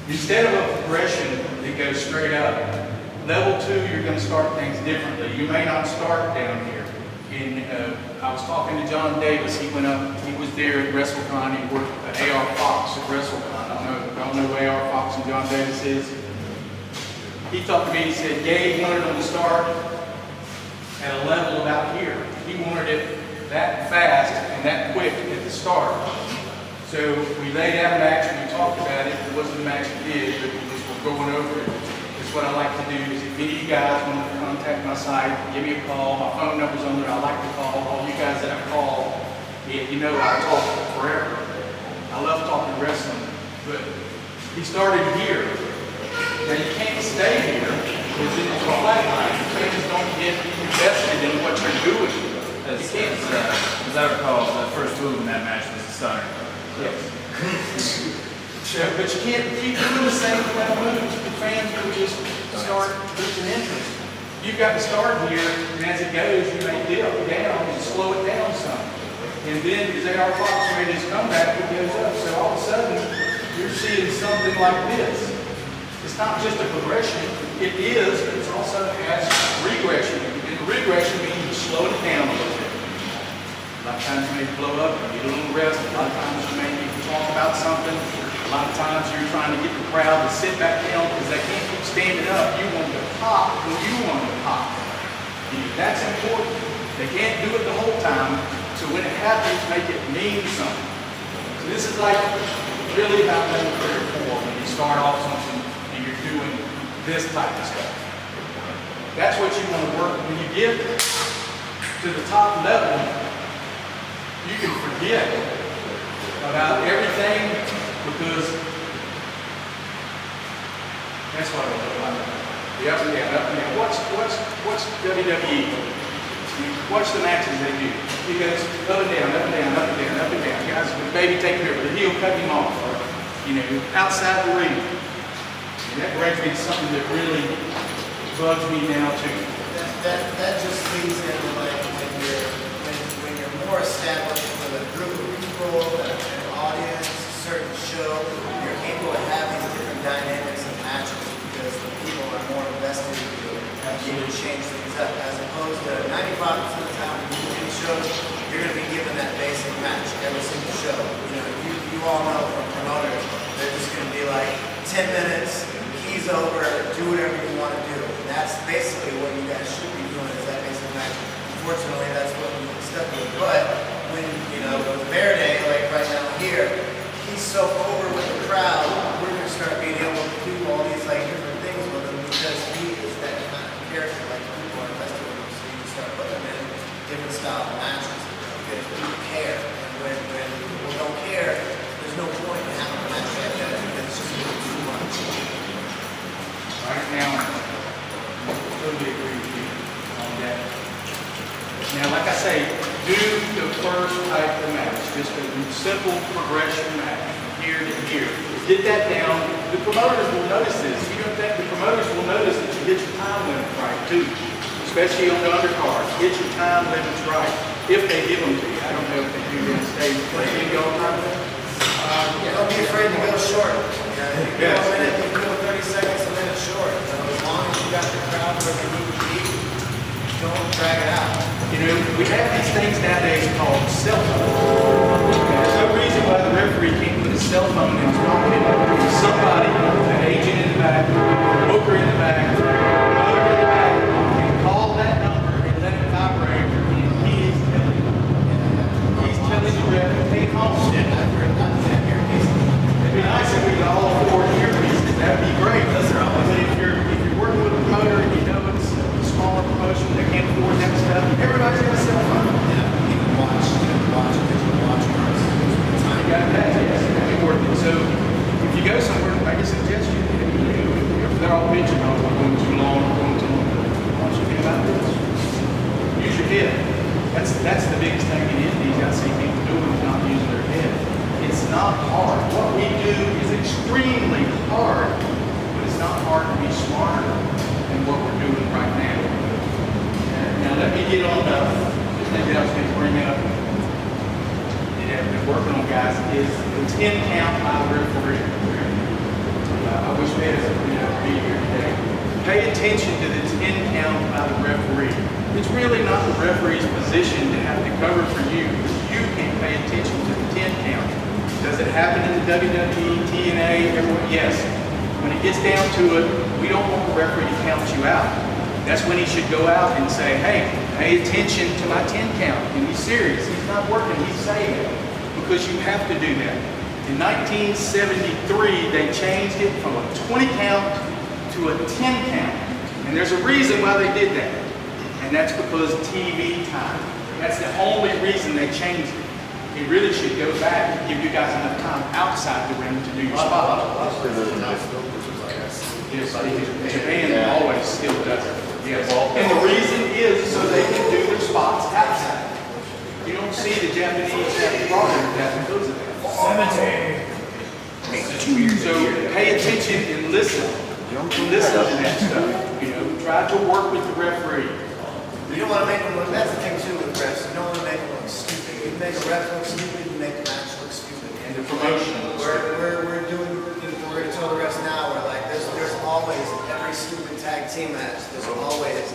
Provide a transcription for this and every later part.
Instead of a progression that goes straight up, level 2, you're going to start things differently. You may not start down here. I was talking to John Davis. He went up, he was there at WrestleCon. He worked with AR Fox at WrestleCon. I don't know who AR Fox and John Davis is. He talked to me, he said, Gabe wanted them to start at a level about here. He wanted it that fast and that quick at the start. So we laid out a match and we talked about it. It wasn't a match we did, but we just were going over it. That's what I like to do is if any of you guys want to contact my site, give me a call. My phone number's on there. I like to call all you guys that I call. You know I talk forever. I love talking wrestling, but he started here. Now you can't stay here because it's a flat line. Fans don't get invested in what you're doing. As I recall, the first move in that match was a stunner. Yes. But you can't keep doing the same kind of moves. The fans will just start losing interest. You've got to start here, and as it goes, you may dip down and slow it down some. And then as AR Fox made his comeback, it goes up. So all of a sudden, you're seeing something like this. It's not just a progression. It is, but it also has regression. And regression means you slow it down a little bit. A lot of times you may blow up, you get a little rest. A lot of times you may need to talk about something. A lot of times you're trying to get the crowd to sit back down because they can't keep standing up. You want them to pop when you want them to pop. That's important. They can't do it the whole time. So when it happens, make it mean something. So this is like really about level 3 or 4 when you start off something and you're doing this type of stuff. That's what you want to work. When you get to the top level, you can forget about everything because that's what I love. The up and down, up and down. Watch WWE. Watch the matches they do. He goes up and down, up and down, up and down, up and down. Guys, when baby take care of it, he'll cut him off, or, outside the ring. And that brings me to something that really bugs me now too. That just leads into like when you're more established with a group of people, an audience, a certain show, you're able to have these different dynamics of matches because the people are more invested in you and you can change things up. As opposed to 95% of the time when you do any shows, you're going to be given that basic match every single show. You all know from promoters, they're just going to be like 10 minutes, keys over, do whatever you want to do. And that's basically what you guys should be doing is that basic match. Unfortunately, that's what we get stuck with. But when, with Verde, like right now here, he's so over with the crowd, we're going to start being able to do all these like different things with him because he is that kind of character, like people are invested in him. So you can start putting him in different style of matches because people care. And when people don't care, there's no point in having a match like that because it's just too much. Right now, I totally agree with you on that. Now, like I say, do the first type of match, just a simple progression match from here to here. Get that down. The promoters will notice this. The promoters will notice that you get your time limits right too, especially on the undercards. Get your time limits right if they give them to you. I don't know if they do that stage. Can you go on time limit? Don't be afraid to go short. If you go a minute, you go 30 seconds a minute short. As long as you got the crowd where they need to be, don't drag it out. We have these things nowadays called cell phones. There's no reason why the referee can't put his cell phone in his pocket. Somebody, an agent in the back, a booker in the back, a promoter in the back, can call that number and let it vibrate, and he is telling you. He's telling the ref to take home. It'd be nice if we could all afford earpieces. That'd be great. But if you're working with a promoter and you know it's a smaller promotion that can't afford that stuff, everybody's got a cell phone. You can watch yours. You got that, yes. That'd be worth it. So if you go somewhere, make a suggestion. If they're all bitching, oh, we're going too long, we're going too long. Why don't you think about this? Use your head. That's the biggest thing in indies I see people doing is not using their head. It's not hard. What we do is extremely hard, but it's not hard to be smarter than what we're doing right now. Now let me get on just maybe I was going to bring up that I've been working on, guys, is the 10 count by referee. I wish Ed would be here today. Pay attention to the 10 count by the referee. It's really not the referee's position to have to cover for you. You can't pay attention to the 10 count. Does it happen in the WWE, TNA, everyone? Yes. When it gets down to it, we don't want the referee to count you out. That's when he should go out and say, hey, pay attention to my 10 count. And he's serious. He's not working. He's saying it. Because you have to do that. In 1973, they changed it from a 20 count to a 10 count. And there's a reason why they did that. And that's because TV time. That's the only reason they changed it. It really should go back and give you guys enough time outside the ring to do your spot. Yes, Japan always still does it. Yes. And the reason is so they can do their spots outside. You don't see the Japanese have a problem with that because of that. So pay attention and listen. Listen to that stuff. You know, try to work with the referee. You don't want to make them look, that's the thing too with refs, you don't want to make them look stupid. You make a ref look stupid, you make the match look stupid. And the promotion. We're doing, we're going to tell the refs now, we're like, there's always, every stupid tag team match, there's always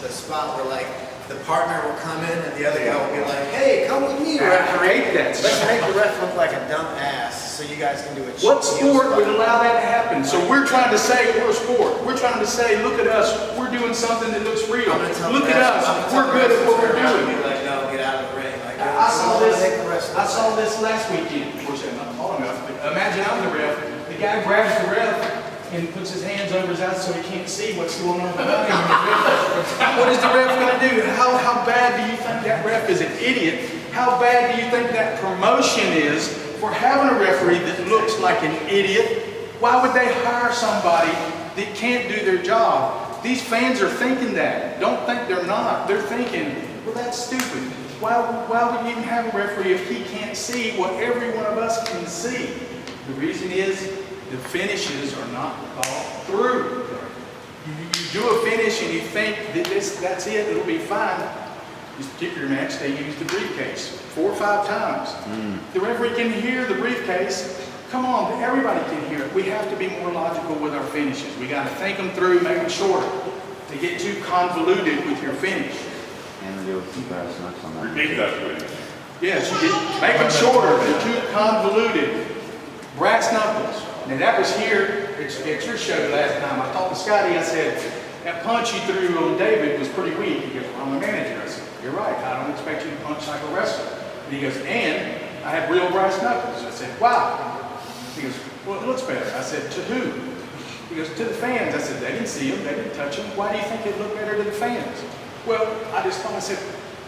the spot where like, the partner will come in and the other guy will be like, hey, come with me, ref. Create that. Let's make the ref look like a dumb ass so you guys can do it. What sport would allow that to happen? So we're trying to say we're a sport. We're trying to say, look at us, we're doing something that looks real. Look at us, we're good at what we're doing. Like, no, get out of the ring. Like, I saw this last weekend. Of course, I'm not tall enough, but imagine I'm the ref. The guy grabs the ref and puts his hands over his eyes so he can't see what's going on behind him. What is the ref going to do? How bad do you think that ref is an idiot? How bad do you think that promotion is for having a referee that looks like an idiot? Why would they hire somebody that can't do their job? These fans are thinking that. Don't think they're not. They're thinking, well, that's stupid. Why would you even have a referee if he can't see what every one of us can see? The reason is the finishes are not thought through. You do a finish and you think that that's it, it'll be fine. This particular match, they used the briefcase 4 or 5 times. The referee can hear the briefcase. Come on, everybody can hear it. We have to be more logical with our finishes. We got to think them through, make them shorter. They get too convoluted with your finish. And there was some brass knucks on that. Repeat that, please. Yes, make them shorter. They're too convoluted. Brass knuckles. Now that was here at your show last time. I talked to Scotty, I said, that punch you threw on David was pretty weak. He goes, well, I'm a manager. I said, you're right, I don't expect you to punch like a wrestler. And he goes, and I have real brass knuckles. I said, wow. He goes, well, it looks better. I said, to who? He goes, to the fans. I said, they didn't see them, they didn't touch them. Why do you think it looked better to the fans? Well, I just thought, I said,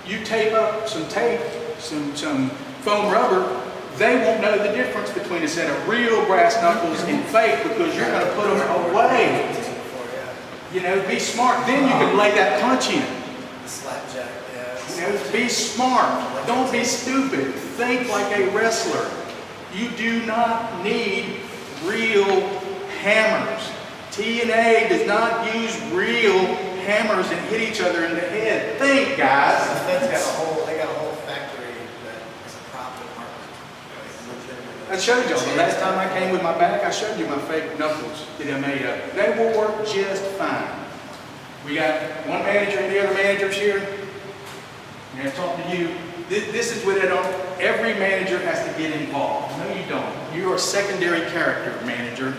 you tape up some tape, some foam rubber, they won't know the difference between a set of real brass knuckles and fake because you're going to put them away. You know, be smart. Then you can lay that punch in. Slapjack, yeah. You know, be smart. Don't be stupid. Think like a wrestler. You do not need real hammers. TNA does not use real hammers and hit each other in the head. Think, guys. They got a whole factory that is a prop department. I showed y'all the last time I came with my back. I showed you my fake knuckles that I made up. They will work just fine. We got one manager and the other managers here. I'm going to talk to you. This is what I don't. Every manager has to get involved. No, you don't. You're a secondary character manager.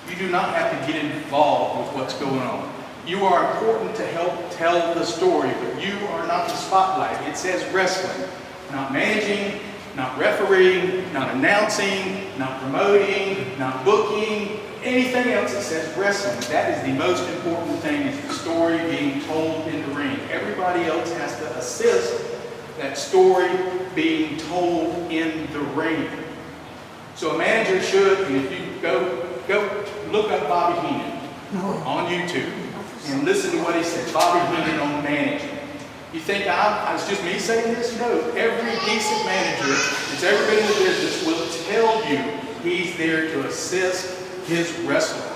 You do not have to get involved with what's going on. You are important to help tell the story, but you are not the spotlight. It says wrestling, not managing, not refereeing, not announcing, not promoting, not booking, anything else that says wrestling. That is the most important thing, is the story being told in the ring. Everybody else has to assist that story being told in the ring. So a manager should, and if you go look up Bobby Heenan on YouTube and listen to what he said. Bobby Heenan on managing. You think it's just me saying this? No. Every decent manager that's ever been in the business will tell you he's there to assist his wrestlers.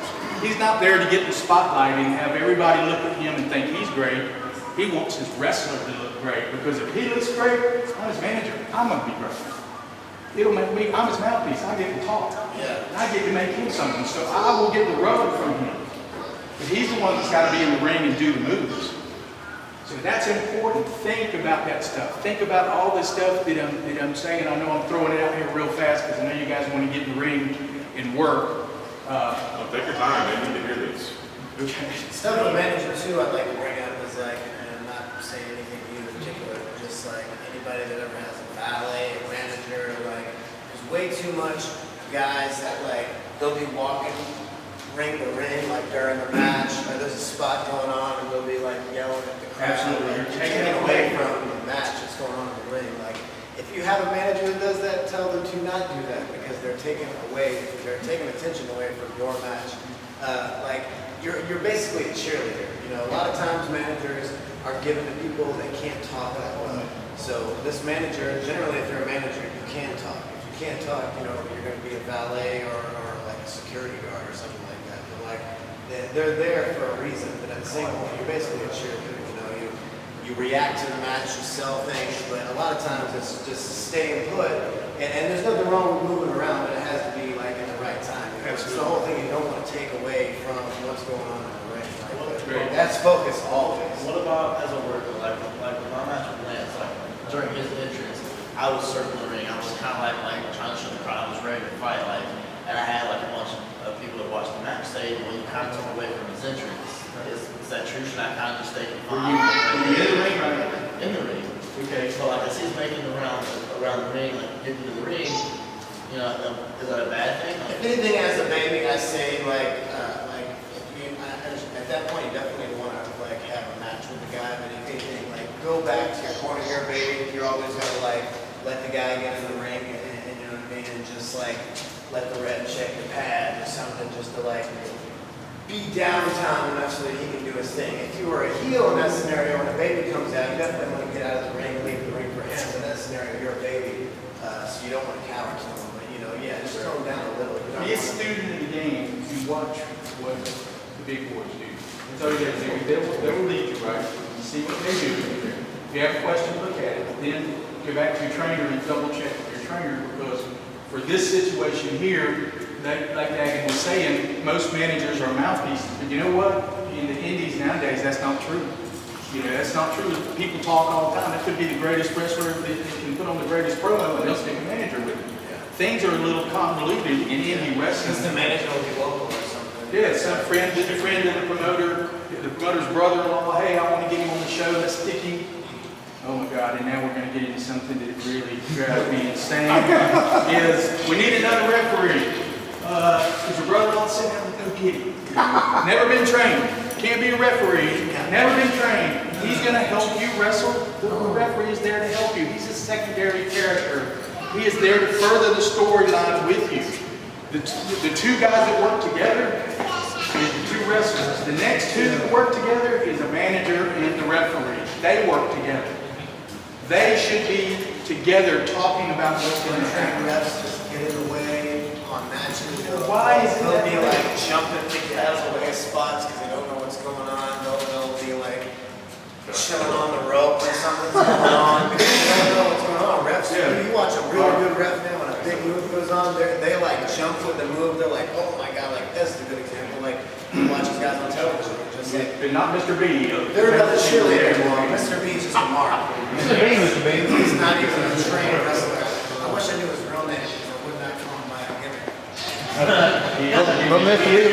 He's not there to get the spotlight and have everybody look at him and think he's great. He wants his wrestler to look great, because if he looks great, I'm his manager. I'm going to be great. It'll make me, I'm his mouthpiece. I get to talk. Yeah. I I get to make him something. So I will get the rubber from him. But he's the one that's got to be in the ring and do the moves. So that's important. Think about that stuff. Think about all this stuff that I'm saying. I know I'm throwing it out here real fast because I know you guys want to get in the ring and work. Take your time, they need to hear this. Okay. Stuff with manager too, I'd like to bring up is like, and I'm not saying anything to you in particular, but just like anybody that ever has a valet, a manager, like, there's way too much guys that like, they'll be walking ring to ring, like during the match, or there's a spot going on, and they'll be like yelling at the crowd. Absolutely. Like, You're taking it away from the match that's going on in the ring. Like, if you have a manager that does that, tell them to not do that because they're taking attention away from your match. Like, you're basically a cheerleader. You know, a lot of times managers are given to people that can't talk that well. So this manager, generally, if you're a manager, you can talk. If you can't talk, you know, you're going to be a valet or like a security guard or something like that. But like, they're there for a reason. But at the same point, you're basically a cheerleader. You know, you react to the match, you sell things, but a lot of times it's just staying put. And there's nothing wrong with moving around, but it has to be like in the right time. It's the whole thing you don't want to take away from what's going on in the ring. Like, that's focus always. What about as a worker, like when my match with Lance, like during his entrance, I was circling the ring. I was kind of like trying to show the crowd I was ready to fight, like, and I had like a bunch of people that watched the match say, well, you kind of took away from his entrance. Is that true? Should I kind of just stay confined? Are you in the ring right now? In the ring. Okay. So like as he's making the round around the ring, like getting to the ring, you know, is that a bad thing? If anything, as a baby, I say like if you, at that point, you definitely want to like have a match with the guy. But if anything, like go back to your corner here, baby. You're always gonna like let the guy get in the ring, and you know what I mean, and just like let the ref check the pad or something, just to like be downtown enough so that he can do his thing. If you were a heel in that scenario and a baby comes out, you definitely want to get out of the ring and leave the ring for him. In that scenario, you're a baby, so you don't want to cower to him. But you know, yeah, just tone down a little. You don't Be a want to- student in the game. You watch what the big boys do. That's all you got to do. They'll lead you, right? You see what they do. If you have a question, look at it. Then go back to your trainer and double check with your trainer, because for this situation here, like Dagon was saying, most managers are mouthpieces. But you know what? In the indies nowadays, that's not true. You know, that's not true. People talk all the time. That could be the greatest wrestler that can put on the greatest promo, and they'll stick a manager with it. Things are a little convoluted in indie wrestling. Because the manager will be local or something. Yeah, some friend of the promoter's brother-in-law. Hey, I want to get him on the show. Let's stick him. Oh my God! And now we're going to get into something that really drives me insane. Is we need another referee. Is your brother-in-law sitting there with no kitty? Never been trained. Can't be a referee. Never been trained. He's going to help you wrestle. The referee is there to help you. He's a secondary character. He is there to further the storyline with you. The two guys that work together is the two wrestlers. The next two that work together is a manager and the referee. They work together. They should be together talking about what's going to happen. Refs just get in the way on matches. Why is They'll that? be like jumping big guys away spots because they don't know what's going on. They'll be like chilling on the rope when something's going on because they don't know what's going on. Refs, you watch a really good ref now when a big move goes on, they like jump with the move. They're like, oh my God, like this is a good example. Like you watch these guys on television, just like But not Mr. B. they're another cheerleader anymore. Mr. B is just a mark. Mr. B, Mr. B. He's not even a trained wrestler. I wish I knew his real name. I would not call him by a gimmick. But Mr. B,